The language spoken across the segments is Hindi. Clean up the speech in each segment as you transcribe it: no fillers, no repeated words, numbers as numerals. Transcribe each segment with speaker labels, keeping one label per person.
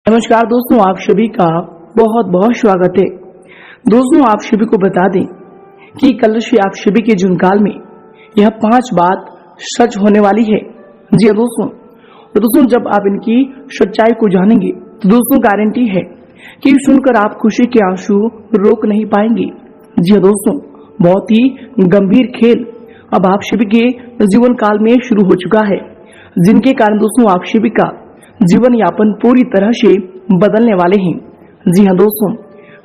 Speaker 1: नमस्कार दोस्तों, आप सभी का बहुत बहुत स्वागत है। दोस्तों, आप सभी को बता दें कि कल से आप सभी के जून काल में यह 5 बात सच होने वाली है। जी हाँ दोस्तों, जब आप इनकी सच्चाई को जानेंगे तो दोस्तों गारंटी है कि सुनकर आप खुशी के आंसू रोक नहीं पाएंगे। जी हाँ दोस्तों, बहुत ही गंभीर खेल अब आप सभी के जीवन काल में शुरू हो चुका है, जिनके कारण दोस्तों आप सभी का जीवन यापन पूरी तरह से बदलने वाले हैं। जी हाँ दोस्तों,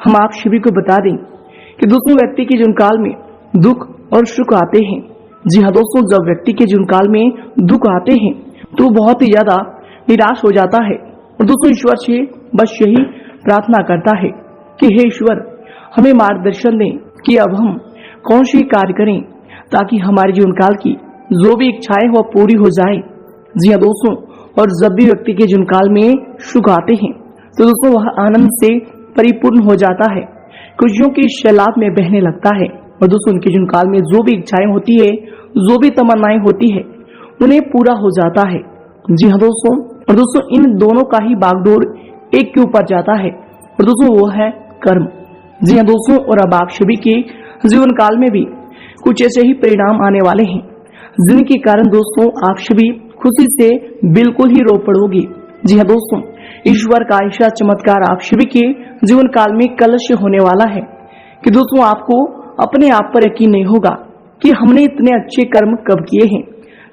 Speaker 1: हम आप सभी को बता दें कि दोस्तों व्यक्ति के जीवन काल में दुख और सुख आते हैं। जी हाँ दोस्तों, जब व्यक्ति के जीवन काल में दुख आते हैं तो बहुत ही ज्यादा निराश हो जाता है और दोस्तों ईश्वर से बस यही प्रार्थना करता है कि हे ईश्वर, हमें मार्गदर्शन दें कि अब हम कौन सी कार्य करें ताकि हमारे जीवन काल की जो भी इच्छाएं वो पूरी हो जाए। जी हाँ दोस्तों, और जब भी व्यक्ति के जीवन काल में सुख आते हैं तो दोस्तों वह आनंद से परिपूर्ण हो जाता है, खुशियों की सैलाब में बहने लगता है और दोस्तों उनके जीवन काल में जो भी इच्छाएं होती है, जो भी तमन्नाएं होती है, उन्हें पूरा हो जाता है। जी हाँ दोस्तों, और दोस्तों इन दोनों का ही बागडोर एक के ऊपर जाता है और दोस्तों वो है कर्म। जी हाँ दोस्तों, और अब आप सभी के जीवन काल में भी कुछ ऐसे ही परिणाम आने वाले हैं जिनके कारण दोस्तों आप सभी खुशी से बिल्कुल ही रो पड़ोगे। जी हाँ दोस्तों, ईश्वर का ऐसा चमत्कार आप सभी के जीवन काल में कल से होने वाला है कि दोस्तों आपको अपने आप पर यकीन नहीं होगा कि हमने इतने अच्छे कर्म कब किए हैं।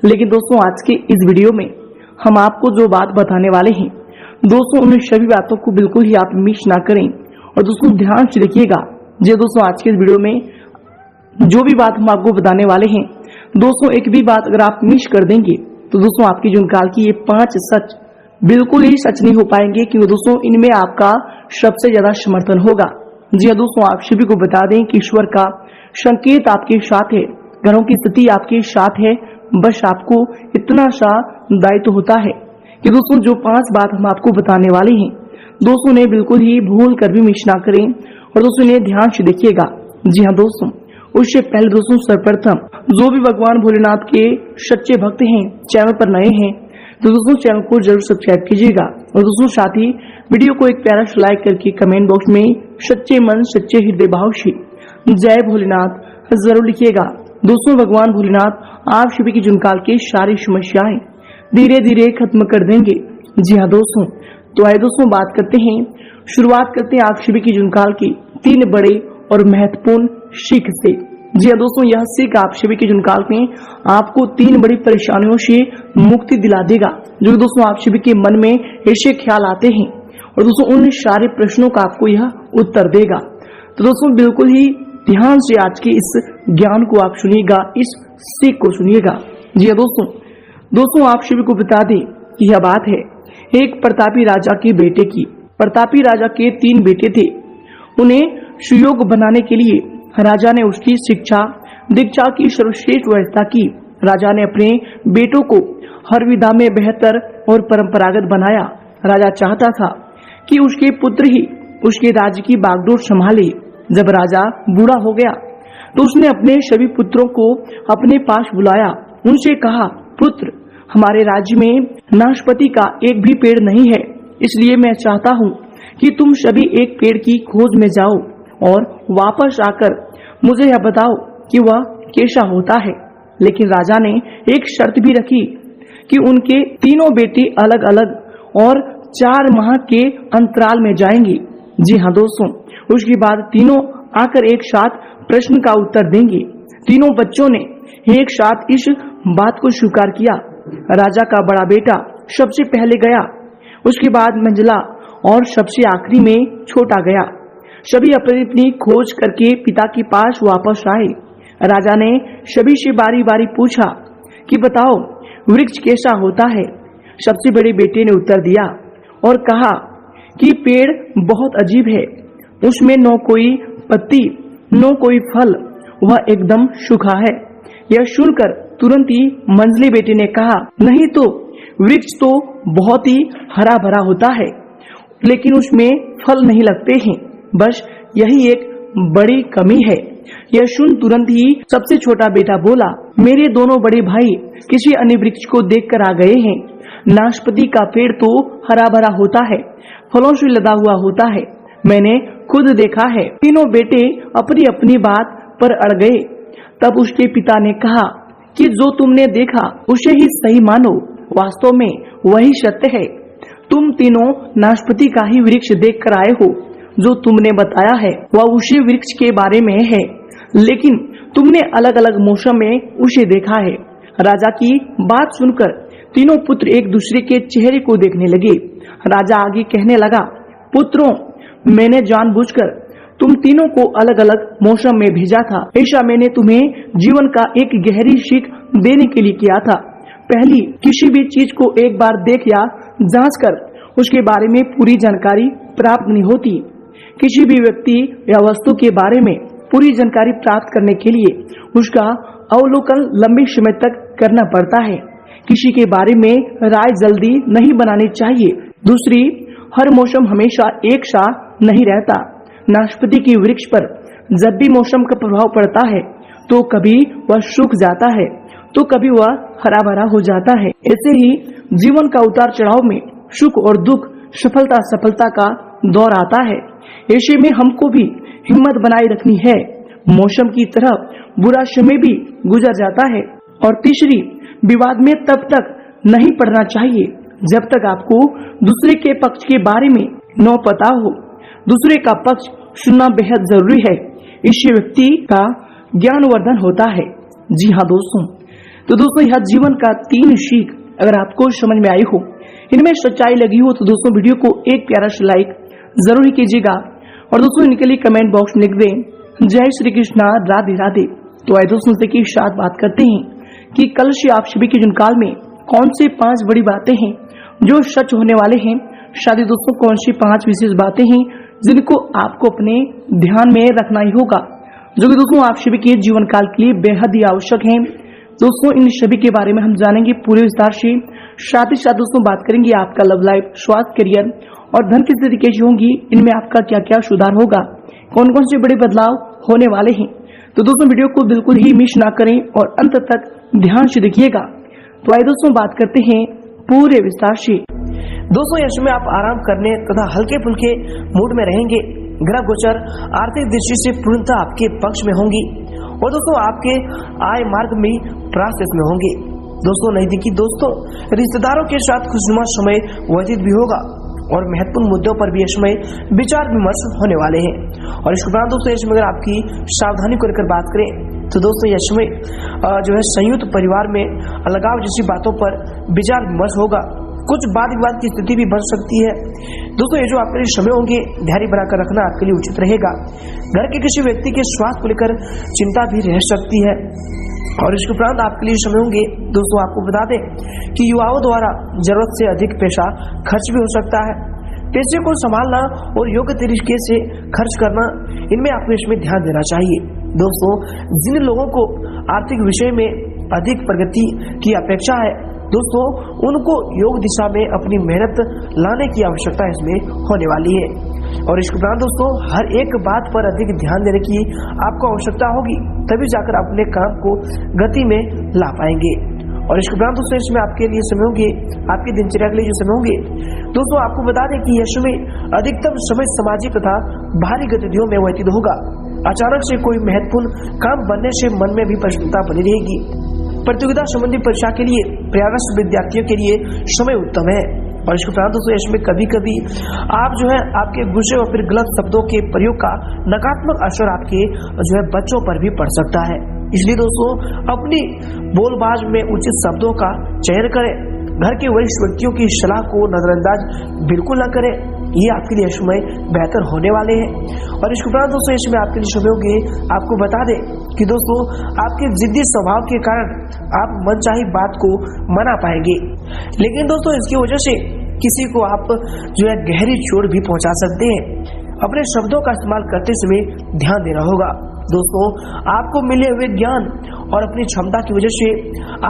Speaker 1: लेकिन दोस्तों आज के इस वीडियो में हम आपको जो बात बताने वाले हैं दोस्तों, उन सभी बातों को बिल्कुल ही आप मिस ना करें और दोस्तों ध्यान से देखिएगा। जी दोस्तों, आज के इस वीडियो में जो भी बात हम आपको बताने वाले हैं दोस्तों, एक भी बात अगर आप मिस कर देंगे तो दोस्तों आपकी जीवन काल की ये 5 सच बिल्कुल ही सच नहीं हो पाएंगे, क्योंकि दोस्तों इनमें आपका सबसे ज्यादा समर्थन होगा। जी हाँ दोस्तों, आप सभी को बता दें कि ईश्वर का संकेत आपके साथ है, घरों की स्थिति आपके साथ है। बस आपको इतना सा दायित्व होता है कि दोस्तों जो 5 बात हम आपको बताने वाले हैं दोस्तों ने बिल्कुल ही भूल कर भी मिस ना करें और दोस्तों इन्हें ध्यान से देखिएगा। जी हाँ दोस्तों, उससे पहले दोस्तों सर्वप्रथम जो भी भगवान भोलेनाथ के सच्चे भक्त हैं, चैनल पर नए हैं तो दोस्तों चैनल को जरूर सब्सक्राइब कीजिएगा और दोस्तों साथ ही वीडियो को एक प्यारा सा लाइक करके कमेंट बॉक्स में सच्चे मन सच्चे हृदय भाव से जय भोलेनाथ जरूर लिखिएगा। दोस्तों भगवान भोलेनाथ आप सभी की जीवन काल की सारी समस्याएं धीरे धीरे खत्म कर देंगे। जी हाँ दोस्तों, तो आइए दोस्तों बात करते हैं, शुरुआत करते हैं आप सभी की जीवन काल की 3 बड़े और महत्वपूर्ण सीख से। जी हाँ दोस्तों, यह सीख आप सभी के जीवन काल में आपको 3 बड़ी परेशानियों से मुक्ति दिला देगा, जो दोस्तों आप सभी के मन में ऐसे ख्याल आते हैं और दोस्तों उन सारे प्रश्नों का आपको यह उत्तर देगा। तो दोस्तों बिल्कुल ही ध्यान से आज के इस ज्ञान को आप सुनिएगा, इस सीख को सुनिएगा। जी हाँ दोस्तों आप सभी को बता दें कि यह बात है एक प्रतापी राजा के बेटे की। प्रतापी राजा के 3 बेटे थे। उन्हें सुयोग बनाने के लिए राजा ने उसकी शिक्षा दीक्षा की सर्वश्रेष्ठ व्यवस्था की। राजा ने अपने बेटों को हर विधा में बेहतर और परंपरागत बनाया। राजा चाहता था कि उसके पुत्र ही उसके राज्य की बागडोर संभाले। जब राजा बूढ़ा हो गया तो उसने अपने सभी पुत्रों को अपने पास बुलाया। उनसे कहा, पुत्र, हमारे राज्य में नाशपाती का एक भी पेड़ नहीं है, इसलिए मैं चाहता हूँ कि तुम सभी एक पेड़ की खोज में जाओ और वापस आकर मुझे यह बताओ कि वह कैसा होता है। लेकिन राजा ने एक शर्त भी रखी कि उनके 3 बेटे अलग अलग और 4 माह के अंतराल में जाएंगे। जी हाँ दोस्तों, उसके बाद तीनों आकर एक साथ प्रश्न का उत्तर देंगे। 3 बच्चों ने एक साथ इस बात को स्वीकार किया। राजा का बड़ा बेटा सबसे पहले गया, उसके बाद मंझला और सबसे आखिरी में छोटा गया। सभी अपनी अपनी खोज करके पिता के पास वापस आए। राजा ने सभी से बारी बारी पूछा कि बताओ वृक्ष कैसा होता है। सबसे बड़े बेटे ने उत्तर दिया और कहा कि पेड़ बहुत अजीब है, उसमें न कोई पत्ती न कोई फल, वह एकदम सूखा है। यह सुनकर तुरंत ही मंझले बेटे ने कहा, नहीं तो वृक्ष तो बहुत ही हरा भरा होता है, लेकिन उसमें फल नहीं लगते हैं, बस यही एक बड़ी कमी है। यह सुन तुरंत ही सबसे छोटा बेटा बोला, मेरे दोनों बड़े भाई किसी अन्य वृक्ष को देखकर आ गए हैं। नाशपाती का पेड़ तो हरा भरा होता है, फलों से लदा हुआ होता है। मैंने खुद देखा है। तीनों बेटे अपनी अपनी बात पर अड़ गए। तब उसके पिता ने कहा कि जो तुमने देखा उसे ही सही मानो, वास्तव में वही सत्य है। तुम तीनों नाशपाती का ही वृक्ष देख कर आए हो। जो तुमने बताया है वह उसी वृक्ष के बारे में है, लेकिन तुमने अलग अलग मौसम में उसे देखा है। राजा की बात सुनकर तीनों पुत्र एक दूसरे के चेहरे को देखने लगे। राजा आगे कहने लगा, पुत्रों, मैंने जानबूझकर तुम तीनों को अलग अलग मौसम में भेजा था। ऐसा मैंने तुम्हें जीवन का एक गहरी सीख देने के लिए किया था। पहली, किसी भी चीज को एक बार देख या जांच कर उसके बारे में पूरी जानकारी प्राप्त नहीं होती। किसी भी व्यक्ति या वस्तु के बारे में पूरी जानकारी प्राप्त करने के लिए उसका अवलोकन लंबे समय तक करना पड़ता है। किसी के बारे में राय जल्दी नहीं बनानी चाहिए। दूसरी, हर मौसम हमेशा एक सा नहीं रहता। नाशपाती के वृक्ष पर जब भी मौसम का प्रभाव पड़ता है तो कभी वह सूख जाता है तो कभी वह हरा भरा हो जाता है। ऐसे ही जीवन का उतार चढ़ाव में सुख और दुख, सफलता असफलता का दौर आता है। ऐसे में हमको भी हिम्मत बनाए रखनी है। मौसम की तरह बुरा समय भी गुजर जाता है। और तीसरी, विवाद में तब तक नहीं पड़ना चाहिए जब तक आपको दूसरे के पक्ष के बारे में न पता हो। दूसरे का पक्ष सुनना बेहद जरूरी है। इससे व्यक्ति का ज्ञानवर्धन होता है। जी हाँ दोस्तों, तो दोस्तों यह जीवन का 3 सीख अगर आपको समझ में आई हो, इनमें सच्चाई लगी हो, तो दोस्तों वीडियो को एक प्यारा सा लाइक जरूर ही कीजिएगा। और दोस्तों इनके लिए कमेंट बॉक्स में लिख दें, जय श्री कृष्णा, राधे राधे। तो आइए दोस्तों से की साथ बात करते हैं कि कल से आप सभी के जुनकाल में कौन सी 5 बड़ी बातें हैं जो सच होने वाले हैं। शादी दोस्तों कौन सी 5 विशेष बातें हैं जिनको आपको अपने ध्यान में रखना ही होगा, जो कि दोस्तों आप सभी के जीवन काल के लिए बेहद ही आवश्यक है। दोस्तों इन सभी के बारे में हम जानेंगे पूरे विस्तार से। साथ ही साथ दोस्तों बात करेंगे आपका लव लाइफ, स्वास्थ्य, करियर और धन की स्थिति कैसी होंगी, इनमें आपका क्या क्या सुधार होगा, कौन कौन से बड़े बदलाव होने वाले हैं। तो दोस्तों वीडियो को बिल्कुल ही मिस ना करें और अंत तक ध्यान से देखिएगा। तो आइए दोस्तों बात करते हैं पूरे विस्तार से।
Speaker 2: दोस्तों इसमें आप आराम करने तथा हल्के फुल्के मूड में रहेंगे। ग्रह गोचर आर्थिक दृष्टि से पूर्णतः आपके पक्ष में होंगी और दोस्तों आपके आय मार्ग में प्रोसेस में होंगे। दोस्तों नजदीकी दोस्तों, रिश्तेदारों के साथ खुशनुमा समय व्यतीत भी होगा और महत्वपूर्ण मुद्दों पर भी इसमें विचार विमर्श होने वाले हैं। और इसके बाद दोस्तों इसमें अगर आपकी सावधानी को लेकर बात करें तो दोस्तों इसमें जो है संयुक्त परिवार में अलगाव जैसी बातों पर विचार विमर्श होगा। कुछ वाद विवाद की स्थिति भी बन सकती है। दोस्तों ये जो आपके लिए समय होंगे, धैर्य बनाकर रखना आपके लिए उचित रहेगा। घर के किसी व्यक्ति के स्वास्थ्य को लेकर चिंता भी रह सकती है। और इसके उपरांत आपके लिए समय होंगे दोस्तों, आपको बता दें कि युवाओं द्वारा जरूरत से अधिक पैसा खर्च भी हो सकता है। पैसे को संभालना और योग्य तरीके से खर्च करना, इनमें आपको इसमें ध्यान देना चाहिए। दोस्तों जिन लोगों को आर्थिक विषय में अधिक प्रगति की अपेक्षा है, दोस्तों उनको योग दिशा में अपनी मेहनत लाने की आवश्यकता इसमें होने वाली है। और इसके उपरांत दोस्तों हर एक बात पर अधिक ध्यान देने की आपको आवश्यकता होगी, तभी जाकर अपने काम को गति में ला पाएंगे। और इसके उपरांत दोस्तों इसमें आपके लिए समय होंगे, आपकी दिनचर्या के लिए जो समय होंगे, दोस्तों आपको बता दें कि यह समय अधिकतम समय सामाजिक तथा बाहरी गतिविधियों में व्यतीत होगा। अचानक से कोई महत्वपूर्ण काम बनने से मन में भी प्रसन्नता बनी रहेगी। प्रतियोगिता संबंधी परीक्षा के लिए प्रयासरत विद्यार्थियों के लिए समय उत्तम है। और इसके उपरांत दोस्तों इसमें कभी कभी आप जो है आपके गुस्से और फिर गलत शब्दों के प्रयोग का नकारात्मक असर आपके जो है बच्चों पर भी पड़ सकता है। इसलिए दोस्तों अपनी बोलबाज में उचित शब्दों का चयन करें। घर के वरिष्ठ व्यक्तियों की सलाह को नजरअंदाज बिल्कुल न करें, ये आपके लिए समय बेहतर होने वाले हैं। और इसके उपरांत दोस्तों इसमें आपके लिए समय होंगे, आपको बता दें कि दोस्तों आपके जिद्दी स्वभाव के कारण आप मनचाही बात को मना पाएंगे, लेकिन दोस्तों इसकी वजह से किसी को आप जो है गहरी चोट भी पहुंचा सकते हैं। अपने शब्दों का इस्तेमाल करते समय ध्यान देना होगा। दोस्तों आपको मिले हुए ज्ञान और अपनी क्षमता की वजह से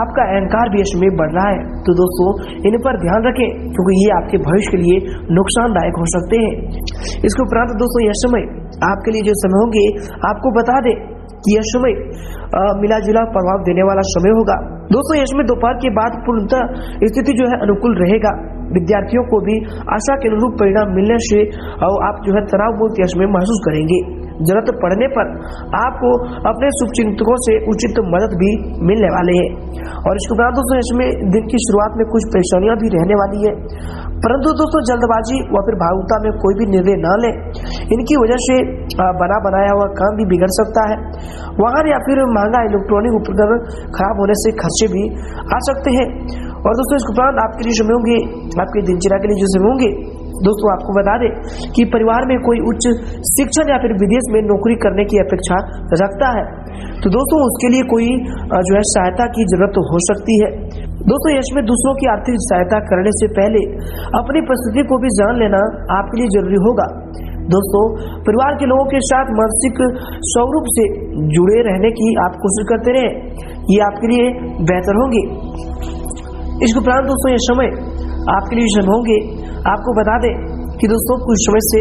Speaker 2: आपका अहंकार भी इसमें बढ़ रहा है, तो दोस्तों इन पर ध्यान रखें क्योंकि ये आपके भविष्य के लिए नुकसानदायक हो सकते हैं। इसके उपरांत दोस्तों यह समय आपके लिए जो समय होंगे, आपको बता दें कि यह समय मिला जुला प्रभाव देने वाला समय होगा। दोस्तों इसमें दोपहर के बाद पूर्णतः स्थिति जो है अनुकूल रहेगा। विद्यार्थियों को भी आशा के अनुरूप परिणाम मिलने से आप जो है तनाव मुक्त यश में महसूस करेंगे। जरूरत पड़ने पर आपको अपने शुभचिंतकों से उचित मदद भी मिलने वाले है। और इसके बाद दोस्तों इसमें दिन की शुरुआत में कुछ परेशानियां भी रहने वाली है, परंतु दोस्तों जल्दबाजी व फिर भावुकता में कोई भी निर्णय न लें। इनकी वजह से बना बनाया हुआ काम भी बिगड़ सकता है। वाहन या फिर महंगा इलेक्ट्रॉनिक उपकरण खराब होने से खर्चे भी आ सकते हैं। और दोस्तों इसके उपरांत आपके लिए समय होंगे, आपकी दिनचर्या के लिए जो समय होंगे, दोस्तों आपको बता दें कि परिवार में कोई उच्च शिक्षण या फिर विदेश में नौकरी करने की अपेक्षा रखता है, तो दोस्तों उसके लिए कोई जो है सहायता की जरूरत हो सकती है। दोस्तों इसमें दूसरों की आर्थिक सहायता करने से पहले अपनी परिस्थिति को भी जान लेना आपके लिए जरूरी होगा। दोस्तों परिवार के लोगों के साथ मानसिक स्वरूप से जुड़े रहने की आप कोशिश करते रहे, ये आपके लिए बेहतर होंगे। इसके उपरांत दोस्तों ये समय आपके लिए समय होंगे, आपको बता दें कि दोस्तों कुछ समय से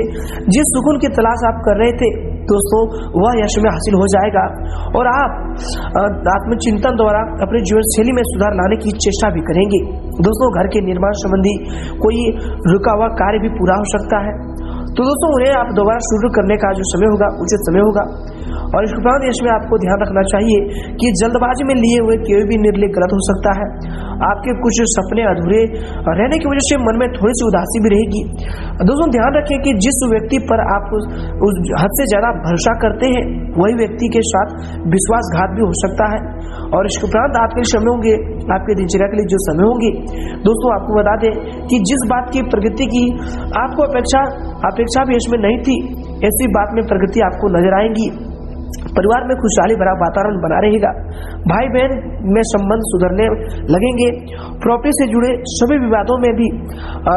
Speaker 2: जिस सुकून की तलाश आप कर रहे थे दोस्तों वह यश में हासिल हो जाएगा और आप आत्मचिंतन द्वारा अपने जीवन शैली में सुधार लाने की चेष्टा भी करेंगे। दोस्तों घर के निर्माण संबंधी कोई रुका हुआ कार्य भी पूरा हो सकता है, तो दोस्तों उन्हें आप दोबारा शुरू करने का जो समय होगा उचित समय होगा। और इसके उपरांत इसमें आपको ध्यान रखना चाहिए कि जल्दबाजी में लिए हुए कोई भी निर्णय गलत हो सकता है। आपके कुछ सपने अधूरे रहने की वजह से मन में थोड़ी सी उदासी भी रहेगी। दोस्तों ध्यान रखें कि जिस व्यक्ति पर आप हद से ज्यादा भरोसा करते हैं वही व्यक्ति के साथ विश्वासघात भी हो सकता है। और इसके उपरांत आपके समय होंगे, आपके दिनचर्या के लिए जो समय होंगे, दोस्तों आपको बता दें कि जिस बात की प्रगति की आपको अपेक्षा भी इसमें नहीं थी, ऐसी बात में प्रगति आपको नजर आएंगी। परिवार में खुशहाली भरा वातावरण बना रहेगा। भाई बहन में संबंध सुधरने लगेंगे। प्रॉपर्टी से जुड़े सभी विवादों में भी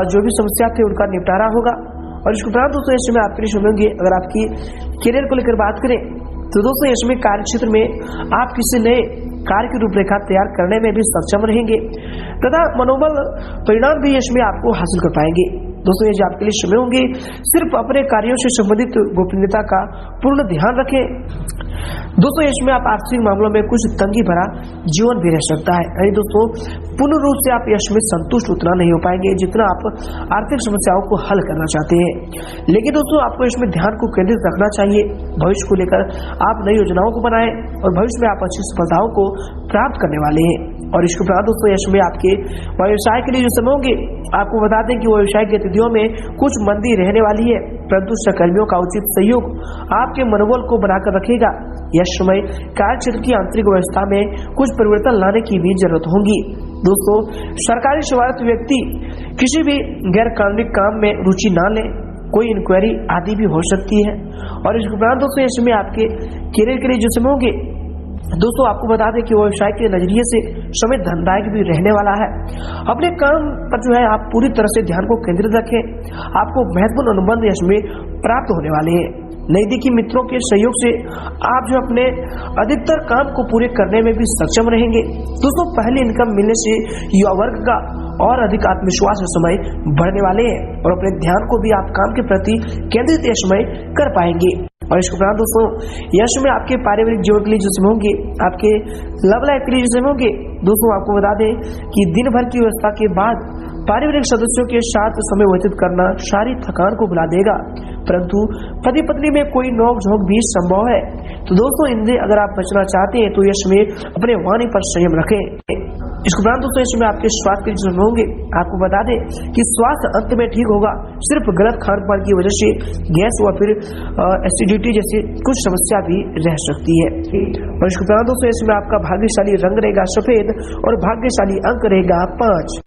Speaker 2: जो भी समस्या थे उनका निपटारा होगा। और इसके उपरांत दोस्तों इसमें आपके लिए सुनेंगे, अगर आपकी करियर को लेकर बात करें तो दोस्तों इसमें कार्य क्षेत्र में आप किसी नए कार्य की रूपरेखा तैयार करने में भी सक्षम रहेंगे तथा मनोबल परिणाम भी इसमें आपको हासिल कर पाएंगे। दोस्तों ये जो आपके लिए समय होंगे, सिर्फ अपने कार्यों से संबंधित गोपनीयता का पूर्ण ध्यान रखें। दोस्तों इसमें आप आर्थिक मामलों में कुछ तंगी भरा जीवन भी रह सकता है, यानी दोस्तों पूर्ण रूप से आप यश में संतुष्ट उतना नहीं हो पाएंगे जितना आप आर्थिक समस्याओं को हल करना चाहते हैं। लेकिन दोस्तों आपको इसमें ध्यान को केंद्रित रखना चाहिए। भविष्य को लेकर आप नई योजनाओं को बनाएं और भविष्य में आप अच्छी सफलताओं को प्राप्त करने वाले हैं। और इसके उपरांत दोस्तों यश में आपके व्यवसाय के लिए जो समय होंगे, आपको बता दें कि व्यवसाय की गतिविधियों में कुछ मंदी रहने वाली है, परंतु सहकर्मियों का उचित सहयोग आपके मनोबल को बनाकर रखेगा। यह समय कार्य क्षेत्र की आंतरिक व्यवस्था में कुछ परिवर्तन लाने की भी जरूरत होगी। दोस्तों सरकारी सेवारत व्यक्ति किसी भी गैर कानूनी काम में रुचि न लें, कोई इंक्वायरी आदि भी हो सकती है। और इसके उपरांत दोस्तों इसमें आपके करियर के लिए जो समय होंगे, दोस्तों आपको बता दें कि व्यवसाय के नजरिए से समय धनदायक भी रहने वाला है। अपने काम पर जो है आप पूरी तरह से ध्यान को केंद्रित रखें, आपको महत्वपूर्ण अनुबंध इसमें प्राप्त होने वाले हैं। नजदीकी मित्रों के सहयोग से आप जो अपने अधिकतर काम को पूरे करने में भी सक्षम रहेंगे। दोस्तों पहली इनकम मिलने से युवा वर्ग का और अधिक आत्मविश्वास समय बढ़ने वाले हैं और अपने ध्यान को भी आप काम के प्रति केंद्रित यह समय कर पाएंगे। और इसके उपरांत दोस्तों यश में आपके पारिवारिक जीवन के लिए जो समय होंगे, आपके लव लाइफ के लिए जो समय होंगे, दोस्तों आपको बता दें कि दिन भर की व्यवस्था के बाद पारिवारिक सदस्यों के साथ समय व्यतीत करना शारीरिक थकान को भुला देगा, परंतु पति पत्नी में कोई नोक झोंक भी संभव है। तो दोस्तों इनसे अगर आप बचना चाहते हैं तो यश में अपने वाणी पर संयम रखें। इसके उपरांत दोस्तों इसमें आपके स्वास्थ्य के लिए होंगे, आपको बता दें कि स्वास्थ्य अंत में ठीक होगा, सिर्फ गलत खान पान की वजह से गैस व फिर एसिडिटी जैसी कुछ समस्या भी रह सकती है। और इसके उपरांत दोस्तों इसमें आपका भाग्यशाली रंग रहेगा सफेद और भाग्यशाली अंक रहेगा 5।